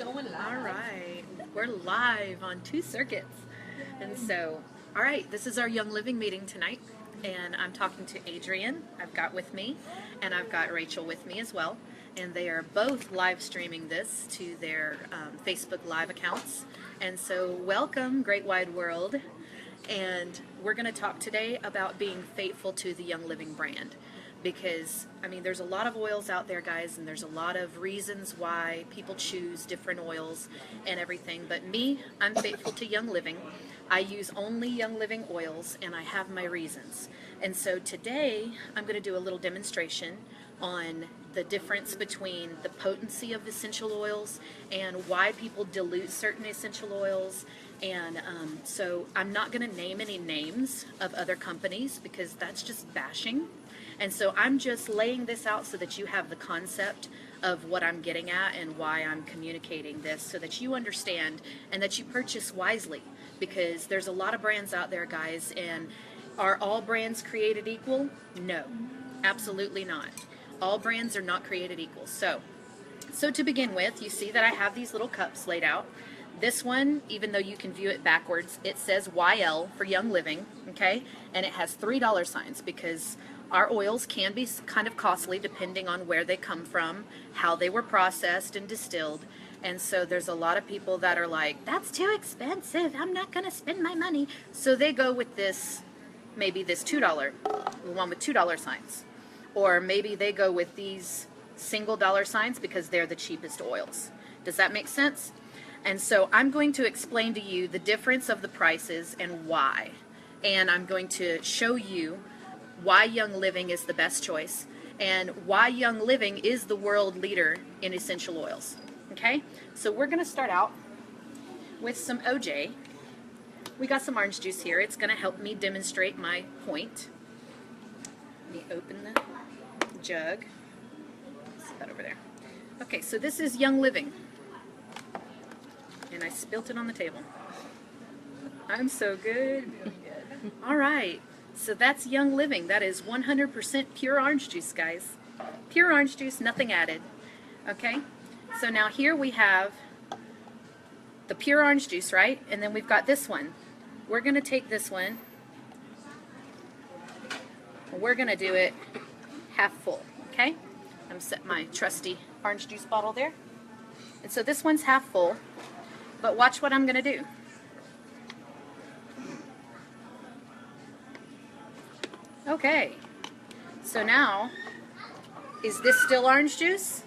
All right, we're live on two circuits. And so, all right, this is our Young Living meeting tonight. And I'm talking to Adrian, I've got with me, and I've got Rachel with me as well. And they are both live streaming this to their Facebook Live accounts. And so, welcome, Great Wide World. And we're going to talk today about being faithful to the Young Living brand. Because, I mean, there's a lot of oils out there, guys, and there's a lot of reasons why people choose different oils and everything. But me, I'm faithful to Young Living. I use only Young Living oils, and I have my reasons. And so today, I'm going to do a little demonstration on the difference between the potency of essential oils and why people dilute certain essential oils. And so I'm not going to name any names of other companies because that's just bashing. And so I'm just laying this out so that you have the concept of what I'm getting at and why I'm communicating this so that you understand and that you purchase wisely, because there's a lot of brands out there, guys, and are all brands created equal? No, absolutely not. All brands are not created equal. So to begin with, you see that I have these little cups laid out. This one, even though you can view it backwards, it says YL for Young Living, okay? And it has $3 signs because our oils can be kind of costly depending on where they come from, how they were processed and distilled. And so there's a lot of people that are like, that's too expensive, I'm not going to spend my money. So they go with this, maybe this $2, the one with $2 signs. Or maybe they go with these single dollar signs because they're the cheapest oils. Does that make sense? And so I'm going to explain to you the difference of the prices and why. And I'm going to show you why Young Living is the best choice and why Young Living is the world leader in essential oils. Okay? So we're going to start out with some OJ. We got some orange juice here. It's going to help me demonstrate my point. Let me open the jug. Set that over there. Okay, so this is Young Living. And I spilt it on the table. I'm so good. All right. So that's Young Living. That is 100% pure orange juice, guys. Pure orange juice, nothing added. Okay? So now here we have the pure orange juice, right? And then we've got this one. We're going to take this one. We're going to do it half full. Okay? I'm going to set my trusty orange juice bottle there. And so this one's half full. But watch what I'm going to do. Okay, so now, is this still orange juice?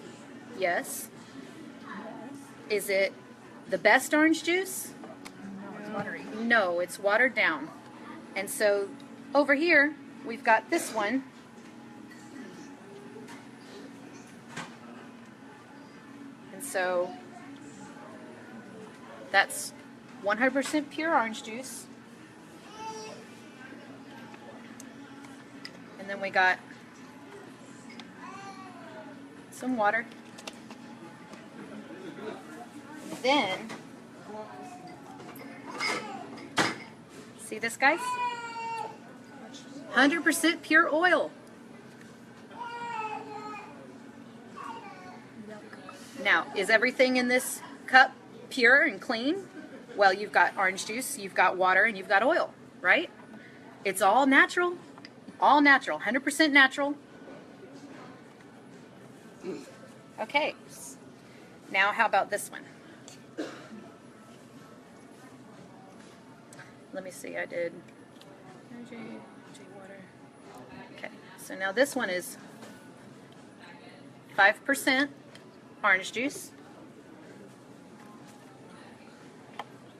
Yes. Is it the best orange juice? No, it's watery. No, it's watered down. And so over here, we've got this one. And so that's 100% pure orange juice. And then we got some water. Then, see this, guys? 100% pure oil. Now, is everything in this cup pure and clean? Well, you've got orange juice, you've got water, and you've got oil, right? It's all natural. All natural, 100% natural. Okay, now how about this one? Let me see, I did water. Okay, so now this one is 5% orange juice,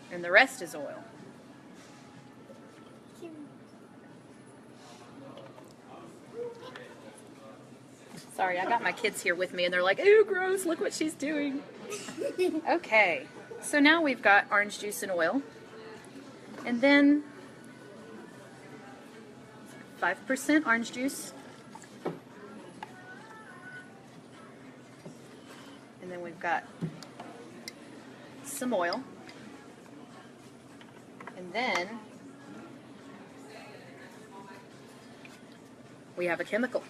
and the rest is oil. Sorry, I got my kids here with me and they're like, ew, gross, look what she's doing. Okay, so now we've got orange juice and oil. And then 5% orange juice. And then we've got some oil. And then we have a chemical.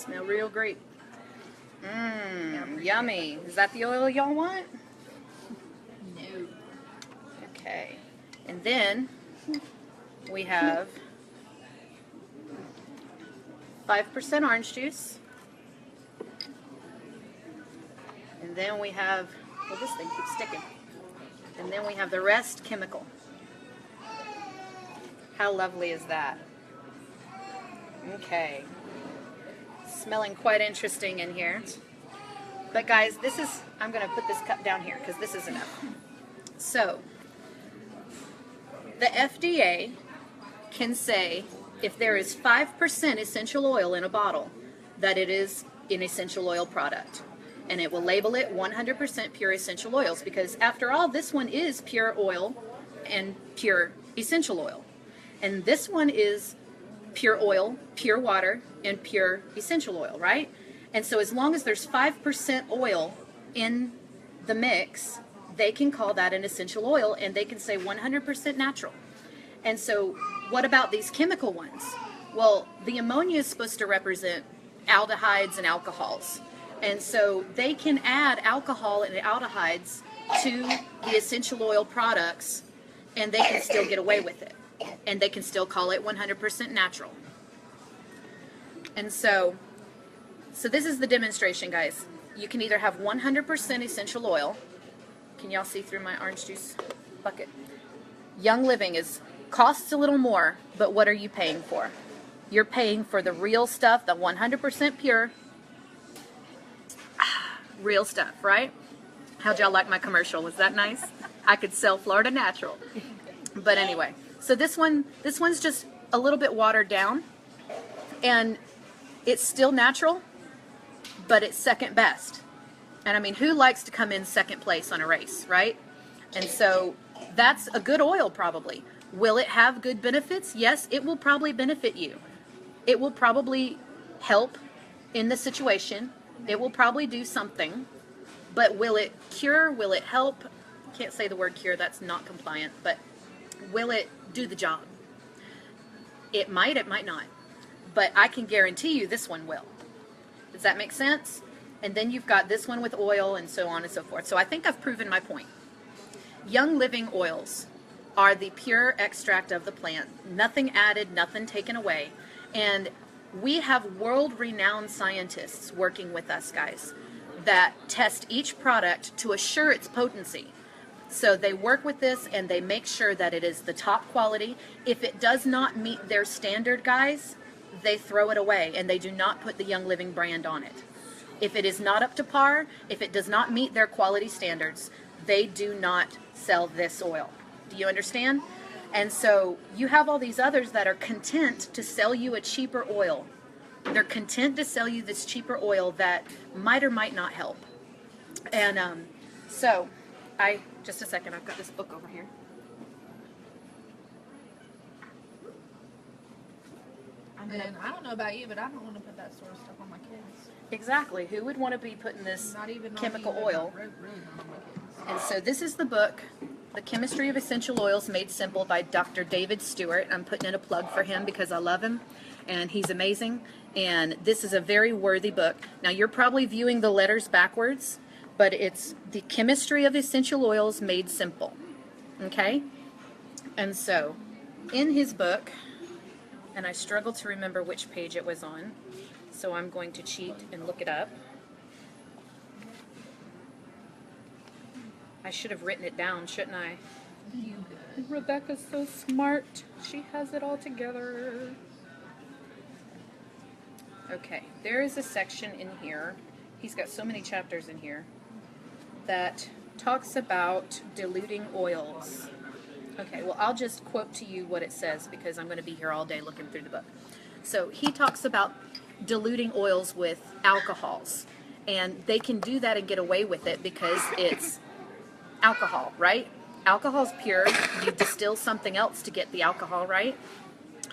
Smell real great. Mmm, yummy. Is that the oil y'all want? No. Okay. And then we have 5% orange juice. And then we have, well, this thing keeps sticking. And then we have the rest chemical. How lovely is that? Okay. Smelling quite interesting in here. But guys, this is, I'm going to put this cup down here because this is enough. So, the FDA can say if there is 5% essential oil in a bottle, that it is an essential oil product. And it will label it 100% pure essential oils, because after all, this one is pure oil and pure essential oil. And this one is pure oil, pure water, and pure essential oil, right? And so as long as there's 5% oil in the mix, they can call that an essential oil, and they can say 100% natural. And so what about these chemical ones? Well, the ammonia is supposed to represent aldehydes and alcohols. And so they can add alcohol and aldehydes to the essential oil products, and they can still get away with it. And they can still call it 100% natural. And so this is the demonstration, guys. You can either have 100% essential oil. Can y'all see through my orange juice bucket? Young Living costs a little more, but what are you paying for? You're paying for the real stuff, the 100% pure, real stuff, right? How'd y'all like my commercial? Was that nice? I could sell Florida Natural. But anyway, so this one's just a little bit watered down, and it's still natural, but it's second best. And I mean, who likes to come in second place on a race, right? And so that's a good oil probably. Will it have good benefits? Yes, it will probably benefit you. It will probably help in the situation. It will probably do something. But will it cure? Will it help? Can't say the word cure, that's not compliant. But will it do the job? It might not. But I can guarantee you this one will. Does that make sense? And then you've got this one with oil and so on and so forth. So I think I've proven my point. Young Living oils are the pure extract of the plant. Nothing added, nothing taken away. And we have world-renowned scientists working with us, guys, that test each product to assure its potency. So they work with this and they make sure that it is the top quality. If it does not meet their standard, guys, they throw it away and they do not put the Young Living brand on it. If it is not up to par, if it does not meet their quality standards, they do not sell this oil. Do you understand? And so you have all these others that are content to sell you a cheaper oil. They're content to sell you this cheaper oil that might or might not help. And just a second, I've got this book over here. And I don't know about you, but I don't want to put that sort of stuff on my kids. Exactly. Who would want to be putting this Not even chemical on oil? Really not on my kids. And so this is the book, The Chemistry of Essential Oils Made Simple by Dr. David Stewart. I'm putting in a plug for him because I love him and he's amazing. And this is a very worthy book. Now you're probably viewing the letters backwards, but it's The Chemistry of Essential Oils Made Simple. Okay? And so in his book, and I struggle to remember which page it was on, so I'm going to cheat and look it up. I should have written it down, shouldn't I? You good. Rebecca's so smart. She has it all together. Okay, there is a section in here. He's got so many chapters in here that talks about diluting oils. Okay, well, I'll just quote to you what it says because I'm going to be here all day looking through the book. So he talks about diluting oils with alcohols, and they can do that and get away with it because it's alcohol, right? Alcohol's pure. You distill something else to get the alcohol, right?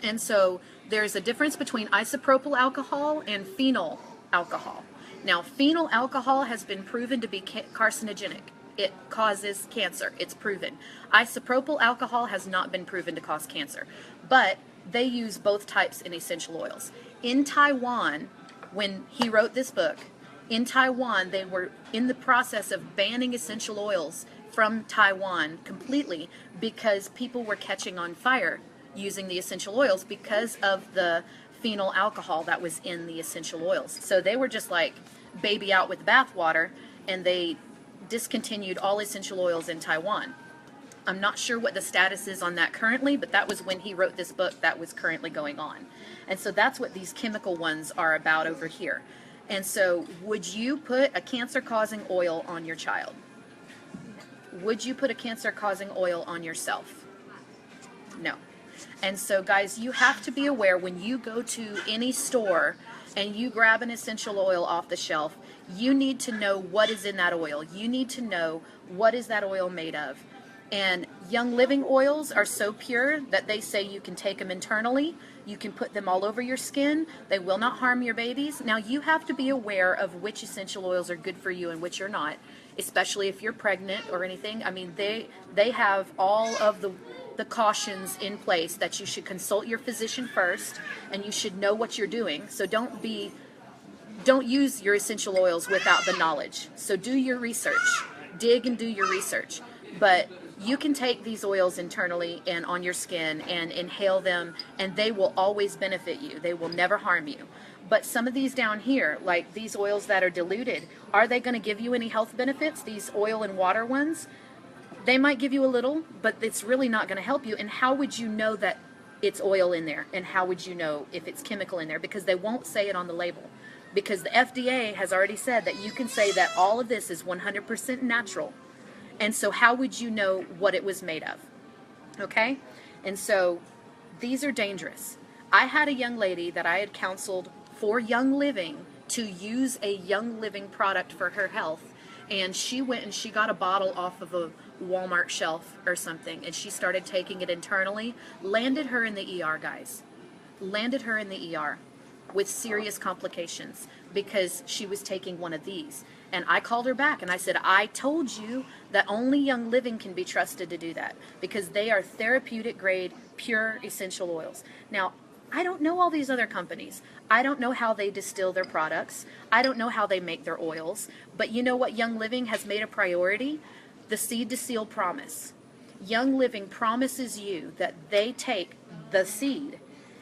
And so there's a difference between isopropyl alcohol and phenol alcohol. Now, phenol alcohol has been proven to be carcinogenic. It causes cancer. It's proven. Isopropyl alcohol has not been proven to cause cancer, but they use both types in essential oils. In Taiwan, when he wrote this book, in Taiwan, they were in the process of banning essential oils from Taiwan completely because people were catching on fire using the essential oils because of the phenyl alcohol that was in the essential oils. So they were just like baby out with bathwater, and they discontinued all essential oils in Taiwan. I'm not sure what the status is on that currently, but that was when he wrote this book that was currently going on. And so that's what these chemical ones are about over here. And so would you put a cancer-causing oil on your child? Would you put a cancer-causing oil on yourself? No. And so, guys, you have to be aware when you go to any store and you grab an essential oil off the shelf, you need to know what is in that oil. You need to know what is that oil made of. And Young Living oils are so pure that they say you can take them internally. You can put them all over your skin. They will not harm your babies. Now, you have to be aware of which essential oils are good for you and which are not, especially if you're pregnant or anything. I mean, they have all of the cautions in place that you should consult your physician first, and you should know what you're doing. So don't use your essential oils without the knowledge. So do your research. Dig and do your research. But you can take these oils internally and on your skin and inhale them, and they will always benefit you. They will never harm you. But some of these down here, like these oils that are diluted, are they going to give you any health benefits? These oil and water ones, they might give you a little, but it's really not going to help you. And how would you know that it's oil in there? And how would you know if it's chemical in there? Because they won't say it on the label. Because the FDA has already said that you can say that all of this is 100% natural. And so how would you know what it was made of? Okay? And so these are dangerous. I had a young lady that I had counseled for Young Living to use a Young Living product for her health. And she went and she got a bottle off of a Walmart shelf or something. And she started taking it internally. Landed her in the ER, guys. Landed her in the ER with serious complications because she was taking one of these. And I called her back and I said, I told you that only Young Living can be trusted to do that because they are therapeutic grade, pure essential oils. Now, I don't know all these other companies. I don't know how they distill their products. I don't know how they make their oils. But you know what Young Living has made a priority? The Seed to Seal promise. Young Living promises you that they take the seed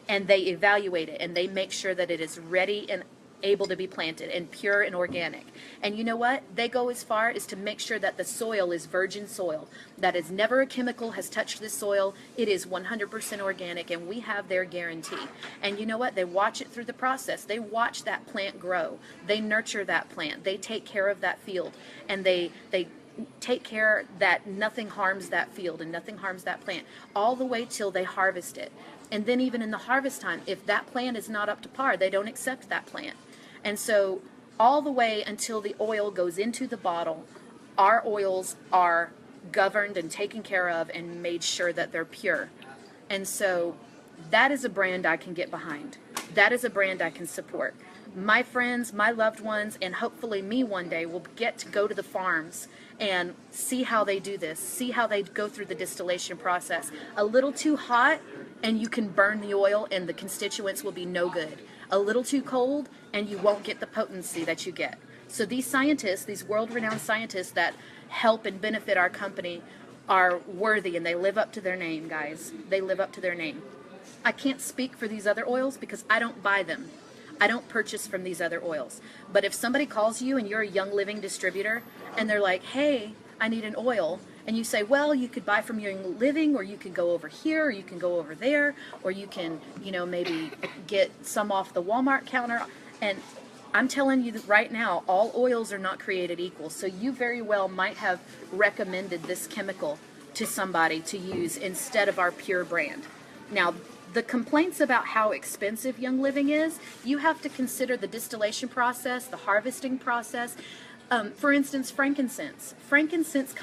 and they evaluate it and they make sure that it is ready and able to be planted and pure and organic. And you know what? They go as far as to make sure that the soil is virgin soil, that is never a chemical has touched this soil. It is 100% organic, and we have their guarantee. And you know what? They watch it through the process. They watch that plant grow. They nurture that plant. They take care of that field, and they take care that nothing harms that field and nothing harms that plant all the way till they harvest it. And then even in the harvest time, if that plant is not up to par, they don't accept that plant. And so all the way until the oil goes into the bottle, our oils are governed and taken care of and made sure that they're pure. And so that is a brand I can get behind. That is a brand I can support. My friends, my loved ones, and hopefully me one day will get to go to the farms and see how they do this, see how they go through the distillation process. A little too hot and you can burn the oil and the constituents will be no good. A little too cold and you won't get the potency that you get. So these scientists, these world-renowned scientists that help and benefit our company are worthy, and they live up to their name, guys. They live up to their name. I can't speak for these other oils because I don't buy them. I don't purchase from these other oils. But if somebody calls you and you're a Young Living distributor and they're like, hey, I need an oil, and you say, well, you could buy from Young Living, or you could go over here, or you can go over there, or you can, maybe get some off the Walmart counter. And I'm telling you that right now, all oils are not created equal. So you very well might have recommended this chemical to somebody to use instead of our pure brand. Now, the complaints about how expensive Young Living is, you have to consider the distillation process, the harvesting process. For instance, frankincense. Frankincense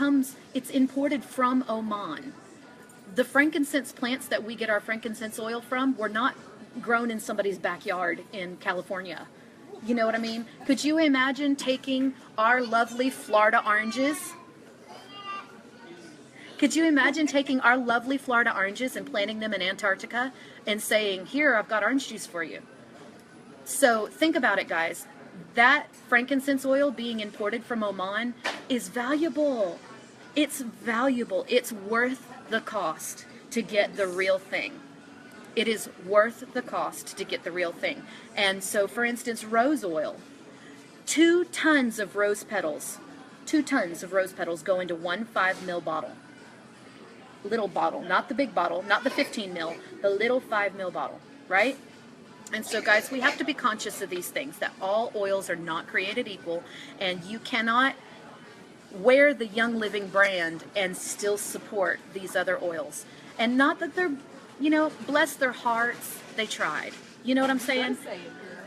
it's imported from Oman. The frankincense plants that we get our frankincense oil from were not grown in somebody's backyard in California. You know what I mean? Could you imagine taking our lovely Florida oranges? Could you imagine taking our lovely Florida oranges and planting them in Antarctica and saying, here, I've got orange juice for you? So think about it, guys. That frankincense oil being imported from Oman is valuable. It's valuable. It's worth the cost to get the real thing. It is worth the cost to get the real thing. And so, for instance, rose oil. 2 tons of rose petals. 2 tons of rose petals go into one 5 ml bottle. Little bottle, not the big bottle, not the 15 ml, the little 5 ml bottle, right? And so, guys, we have to be conscious of these things, that all oils are not created equal, and you cannot wear the Young Living brand and still support these other oils. And not that they're, bless their hearts, they tried. You know what I'm saying?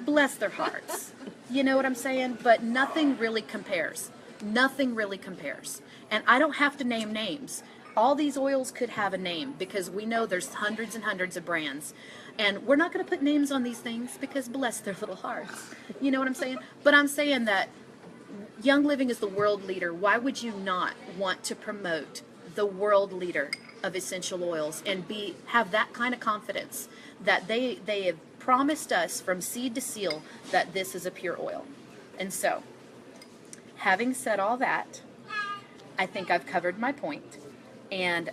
Bless their hearts. You know what I'm saying? But nothing really compares. Nothing really compares. And I don't have to name names. All these oils could have a name because we know there's hundreds and hundreds of brands. And we're not going to put names on these things because bless their little hearts. You know what I'm saying? But I'm saying that Young Living is the world leader. Why would you not want to promote the world leader of essential oils and have that kind of confidence that they have promised us from seed to seal that this is a pure oil? And so, having said all that, I think I've covered my point. And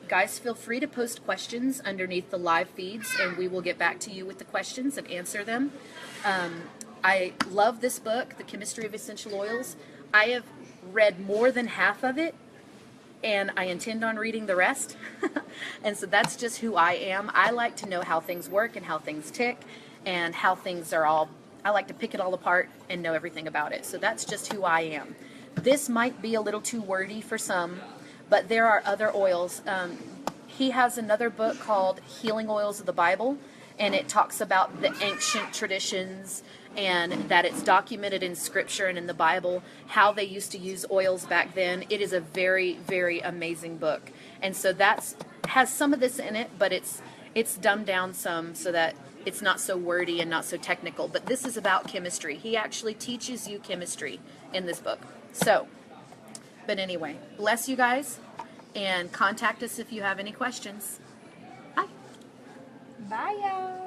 guys, feel free to post questions underneath the live feeds, and we will get back to you with the questions and answer them. I love this book, The Chemistry of Essential Oils. I have read more than half of it, and I intend on reading the rest. And so that's just who I am. I like to know how things work and how things tick and how things are all, I like to pick it all apart and know everything about it. So that's just who I am. This might be a little too wordy for some, but there are other oils. He has another book called Healing Oils of the Bible, and it talks about the ancient traditions and that it's documented in Scripture and in the Bible how they used to use oils back then. It is a very, very amazing book. And so has some of this in it, but it's dumbed down some so that it's not so wordy and not so technical. But this is about chemistry. He actually teaches you chemistry in this book. So, but anyway, bless you guys, and contact us if you have any questions. Bye. Bye, y'all.